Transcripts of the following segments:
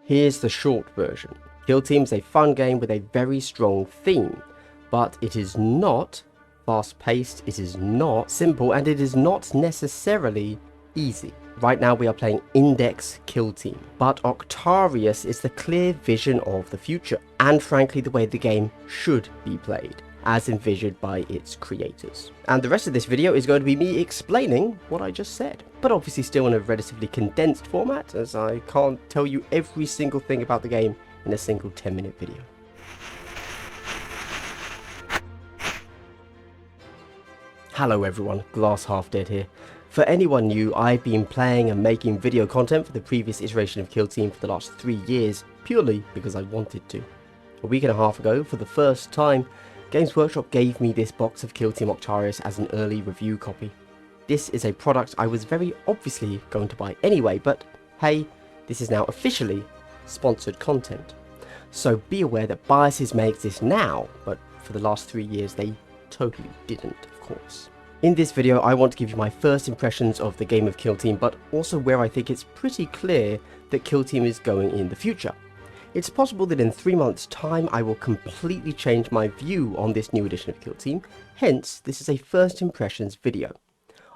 Here's the short version. Kill Team is a fun game with a very strong theme, but it is not fast-paced, it is not simple, and it is not necessarily easy. Right now we are playing Index Kill Team, but Octarius is the clear vision of the future, and frankly the way the game should be played, as envisioned by its creators. And the rest of this video is going to be me explaining what I just said, but obviously still in a relatively condensed format, as I can't tell you every single thing about the game in a single 10-minute video. Hello everyone, Glass Half Dead here. For anyone new, I've been playing and making video content for the previous iteration of Kill Team for the last 3 years, purely because I wanted to. A week and a half ago, for the first time, Games Workshop gave me this box of Kill Team Octarius as an early review copy. This is a product I was very obviously going to buy anyway, but hey, this is now officially sponsored content. So be aware that biases may exist now, but for the last 3 years they totally didn't, of course. In this video I want to give you my first impressions of the game of Kill Team, but also where I think it's pretty clear that Kill Team is going in the future. It's possible that in 3 months time I will completely change my view on this new edition of Kill Team, hence this is a first impressions video.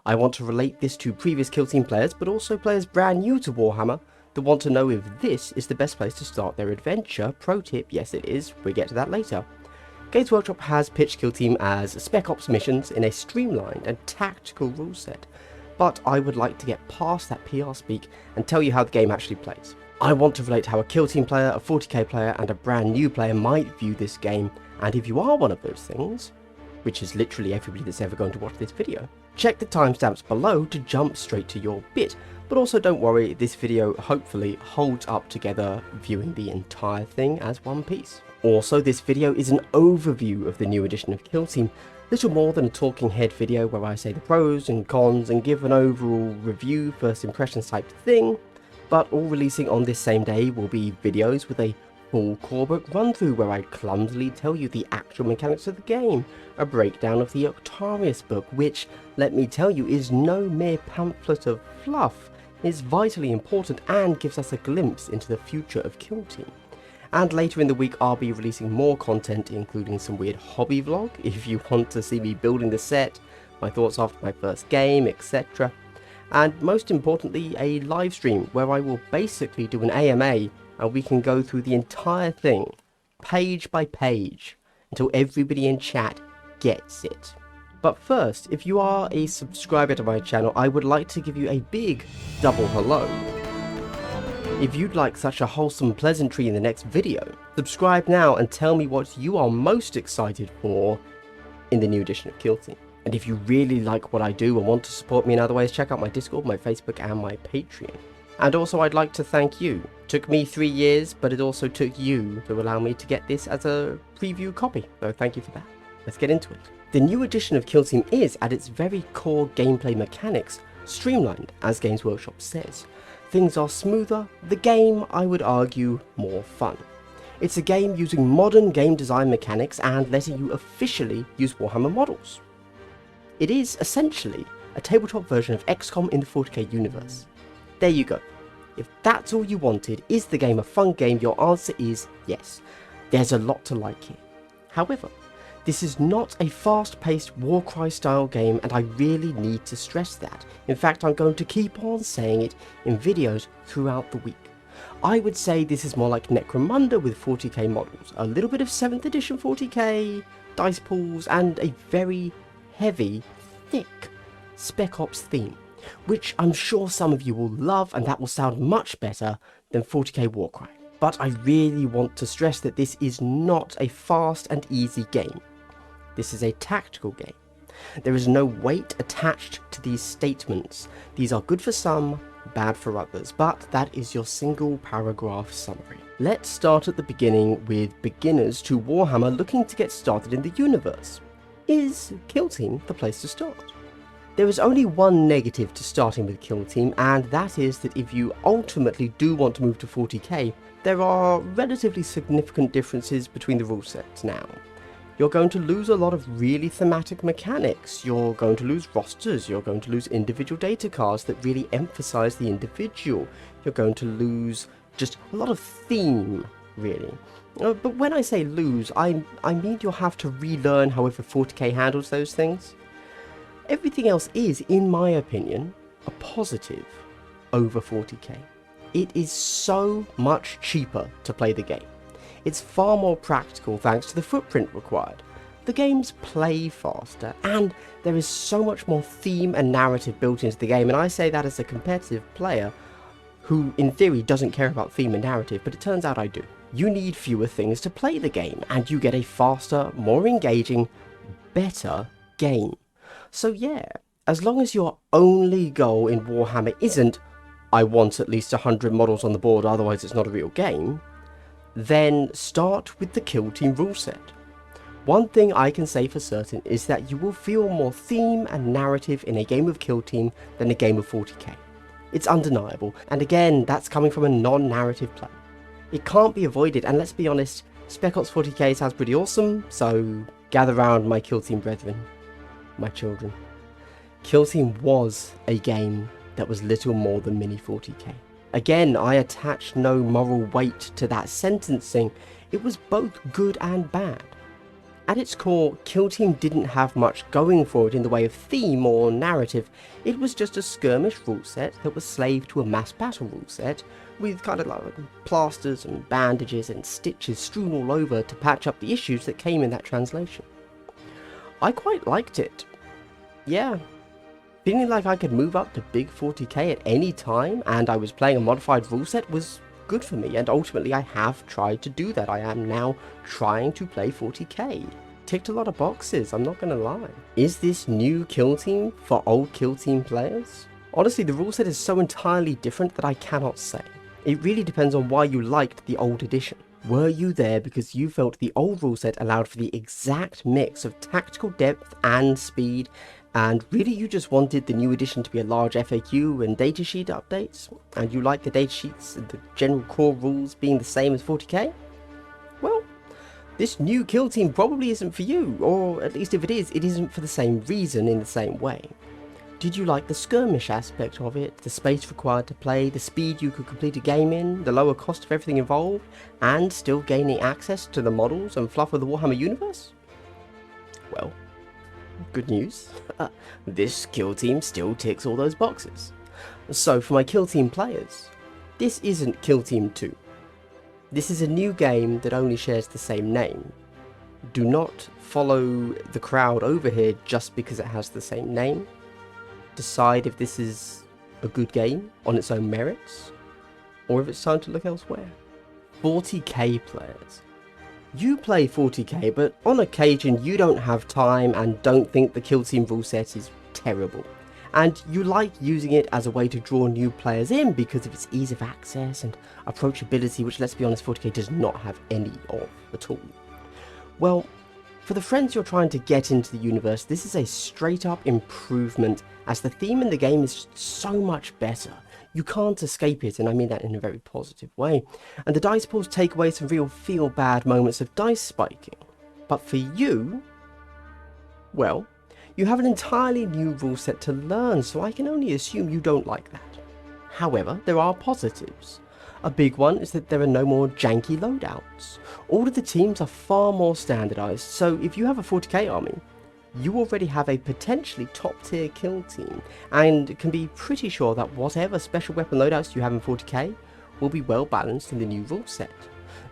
I want to relate this to previous Kill Team players, but also players brand new to Warhammer that want to know if this is the best place to start their adventure. Pro tip, yes it is, we'll get to that later. Games Workshop has pitched Kill Team as Spec Ops missions in a streamlined and tactical rule set, but I would like to get past that PR speak and tell you how the game actually plays. I want to relate how a Kill Team player, a 40k player and a brand new player might view this game, and if you are one of those things, which is literally everybody that's ever going to watch this video, check the timestamps below to jump straight to your bit. But also don't worry, this video hopefully holds up together viewing the entire thing as one piece. Also, this video is an overview of the new edition of Kill Team, little more than a talking head video where I say the pros and cons and give an overall review, first impressions type thing, but all releasing on this same day will be videos with a full core book run through where I clumsily tell you the actual mechanics of the game, a breakdown of the Octarius book, which, let me tell you, is no mere pamphlet of fluff, is vitally important and gives us a glimpse into the future of Kill Team. And later in the week I'll be releasing more content, including some weird hobby vlog if you want to see me building the set, my thoughts after my first game, etc. And most importantly, a live stream where I will basically do an AMA and we can go through the entire thing, page by page, until everybody in chat gets it. But first, if you are a subscriber to my channel, I would like to give you a big double hello. If you'd like such a wholesome pleasantry in the next video, subscribe now and tell me what you are most excited for in the new edition of Kill Team. And if you really like what I do and want to support me in other ways, check out my Discord, my Facebook and my Patreon. And also I'd like to thank you. It took me 3 years, but it also took you to allow me to get this as a preview copy, so thank you for that. Let's get into it. The new edition of Kill Team is, at its very core gameplay mechanics, streamlined, as Games Workshop says. Things are smoother, the game, I would argue, more fun. It's a game using modern game design mechanics and letting you officially use Warhammer models. It is, essentially, a tabletop version of XCOM in the 40k universe. There you go. If that's all you wanted, is the game a fun game? Your answer is yes. There's a lot to like here. However, this is not a fast-paced Warcry style game, and I really need to stress that. In fact, I'm going to keep on saying it in videos throughout the week. I would say this is more like Necromunda with 40k models, a little bit of 7th edition 40k, dice pools, and a very heavy, thick Spec Ops theme, which I'm sure some of you will love, and that will sound much better than 40k Warcry. But I really want to stress that this is not a fast and easy game. This is a tactical game. There is no weight attached to these statements. These are good for some, bad for others, but that is your single paragraph summary. Let's start at the beginning with beginners to Warhammer looking to get started in the universe. Is Kill Team the place to start? There is only one negative to starting with Kill Team, and that is that if you ultimately do want to move to 40k, there are relatively significant differences between the rule sets now. You're going to lose a lot of really thematic mechanics, you're going to lose rosters, you're going to lose individual data cards that really emphasize the individual, you're going to lose just a lot of theme, really. But when I say lose, I mean you'll have to relearn however 40k handles those things. Everything else is, in my opinion, a positive over 40k. It is so much cheaper to play the game. It's far more practical thanks to the footprint required. The games play faster, and there is so much more theme and narrative built into the game, and I say that as a competitive player who in theory doesn't care about theme and narrative, but it turns out I do. You need fewer things to play the game, and you get a faster, more engaging, better game. So yeah, as long as your only goal in Warhammer isn't, I want at least 100 models on the board, otherwise it's not a real game, then start with the Kill Team rule set. One thing I can say for certain is that you will feel more theme and narrative in a game of Kill Team than a game of 40k. It's undeniable, and again, that's coming from a non-narrative play. It can't be avoided, and let's be honest, Spec Ops 40k sounds pretty awesome, so gather round my Kill Team brethren, my children. Kill Team was a game that was little more than mini 40k. Again, I attach no moral weight to that sentencing. It was both good and bad. At its core, Kill Team didn't have much going for it in the way of theme or narrative. It was just a skirmish rule set that was slave to a mass battle rule set, with kind of like plasters and bandages and stitches strewn all over to patch up the issues that came in that translation. I quite liked it. Yeah. Feeling like I could move up to big 40k at any time, and I was playing a modified rule set, was good for me, and ultimately I have tried to do that. I am now trying to play 40k. Ticked a lot of boxes, I'm not gonna lie. Is this new Kill Team for old Kill Team players? Honestly, the rule set is so entirely different that I cannot say. It really depends on why you liked the old edition. Were you there because you felt the old rule set allowed for the exact mix of tactical depth and speed, and really you just wanted the new edition to be a large FAQ and datasheet updates, and you like the datasheets and the general core rules being the same as 40k? Well, this new Kill Team probably isn't for you, or at least if it is, it isn't for the same reason in the same way. Did you like the skirmish aspect of it, the space required to play, the speed you could complete a game in, the lower cost of everything involved, and still gaining access to the models and fluff of the Warhammer universe? Well, good news, this Kill Team still ticks all those boxes. So for my Kill Team players, this isn't Kill Team 2. This is a new game that only shares the same name. Do not follow the crowd over here just because it has the same name. Decide if this is a good game on its own merits, or if it's time to look elsewhere. 40k players. You play 40k, but on occasion you don't have time and don't think the Kill Team rule set is terrible. And you like using it as a way to draw new players in because of its ease of access and approachability, which, let's be honest, 40k does not have any of at all. Well, for the friends you're trying to get into the universe, this is a straight up improvement, as the theme in the game is just so much better. You can't escape it, and I mean that in a very positive way. And the dice pools take away some real feel-bad moments of dice spiking. But for you, well, you have an entirely new rule set to learn, so I can only assume you don't like that. However, there are positives. A big one is that there are no more janky loadouts. All of the teams are far more standardized, so if you have a 40k army, you already have a potentially top tier kill team, and can be pretty sure that whatever special weapon loadouts you have in 40k will be well balanced in the new rule set.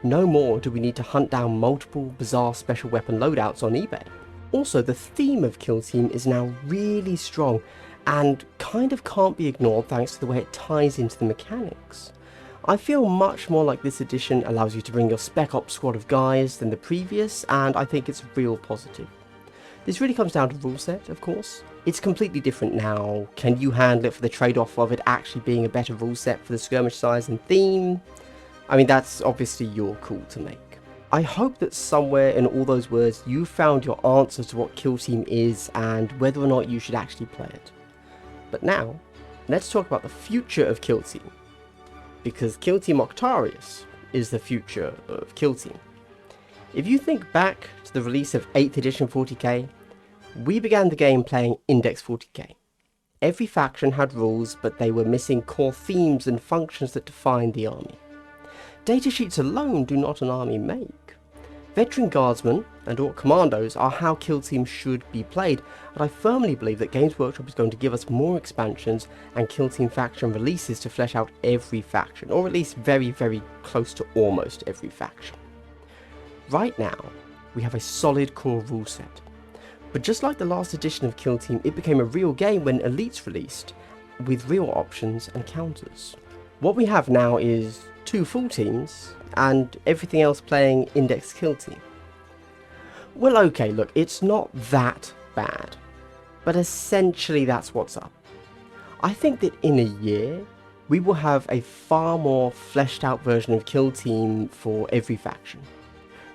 No more do we need to hunt down multiple bizarre special weapon loadouts on eBay. Also, the theme of Kill Team is now really strong, and kind of can't be ignored thanks to the way it ties into the mechanics. I feel much more like this edition allows you to bring your Spec Ops squad of guys than the previous, and I think it's a real positive. This really comes down to rule set, of course. It's completely different now. Can you handle it for the trade-off of it actually being a better rule set for the skirmish size and theme? I mean, that's obviously your call to make. I hope that somewhere in all those words you found your answer to what Kill Team is and whether or not you should actually play it. But now, let's talk about the future of Kill Team. Because Kill Team Octarius is the future of Kill Team. If you think back to the release of 8th edition 40k, we began the game playing Index 40k. Every faction had rules, but they were missing core themes and functions that defined the army. Datasheets alone do not an army make. Veteran Guardsmen and Orc Commandos are how Kill Team should be played, and I firmly believe that Games Workshop is going to give us more expansions and Kill Team faction releases to flesh out every faction, or at least very, very close to almost every faction. Right now, we have a solid core rule set, but just like the last edition of Kill Team, it became a real game when Elites released, with real options and counters. What we have now is 2 full teams, and everything else playing Index Kill Team. Well, okay, look, it's not that bad, but essentially that's what's up. I think that in a year, we will have a far more fleshed out version of Kill Team for every faction.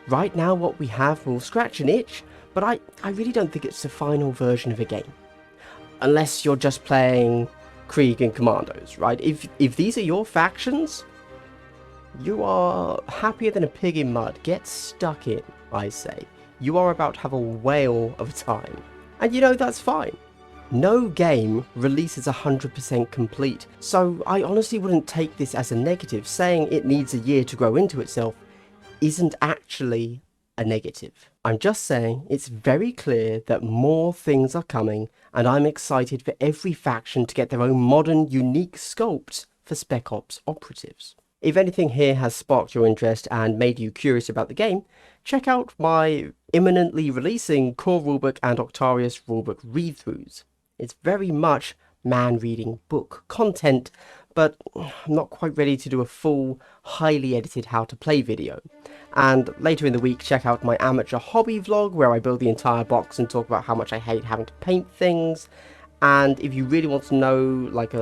Right now what we have will scratch an itch, but I really don't think it's the final version of a game. Unless you're just playing Krieg and Commandos, right? If these are your factions, you are happier than a pig in mud. Get stuck in, I say. You are about to have a whale of a time. And you know, that's fine. No game releases 100% complete, so I honestly wouldn't take this as a negative. Saying it needs a year to grow into itself isn't actually a negative. I'm just saying it's very clear that more things are coming, and I'm excited for every faction to get their own modern, unique sculpts for Spec Ops operatives. If anything here has sparked your interest and made you curious about the game, check out my imminently releasing Core Rulebook and Octarius Rulebook read-throughs. It's very much man-reading book content, but I'm not quite ready to do a full, highly edited how to play video. And later in the week, check out my amateur hobby vlog where I build the entire box and talk about how much I hate having to paint things. And if you really want to know, like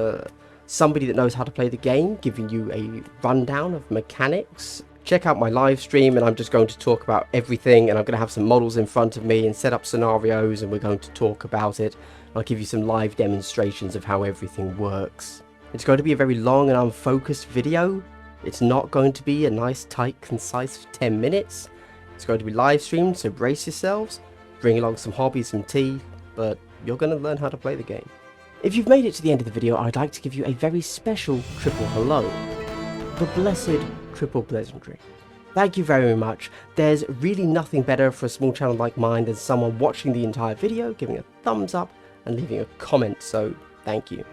somebody that knows how to play the game, giving you a rundown of mechanics, check out my live stream, and I'm just going to talk about everything, and I'm going to have some models in front of me and set up scenarios, and we're going to talk about it. I'll give you some live demonstrations of how everything works. It's going to be a very long and unfocused video. It's not going to be a nice, tight, concise 10 minutes. It's going to be live streamed, so brace yourselves, bring along some hobbies, some tea, but you're going to learn how to play the game. If you've made it to the end of the video, I'd like to give you a very special triple hello. The blessed triple pleasantry. Thank you very much. There's really nothing better for a small channel like mine than someone watching the entire video, giving a thumbs up, and leaving a comment, so thank you.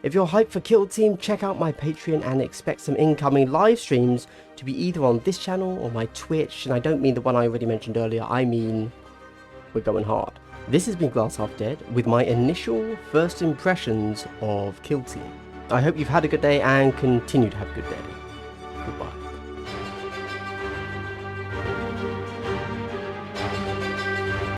If you're hyped for Kill Team, check out my Patreon and expect some incoming live streams to be either on this channel or my Twitch, and I don't mean the one I already mentioned earlier, I mean we're going hard. This has been Glass Half Dead with my initial first impressions of Kill Team. I hope you've had a good day and continue to have a good day.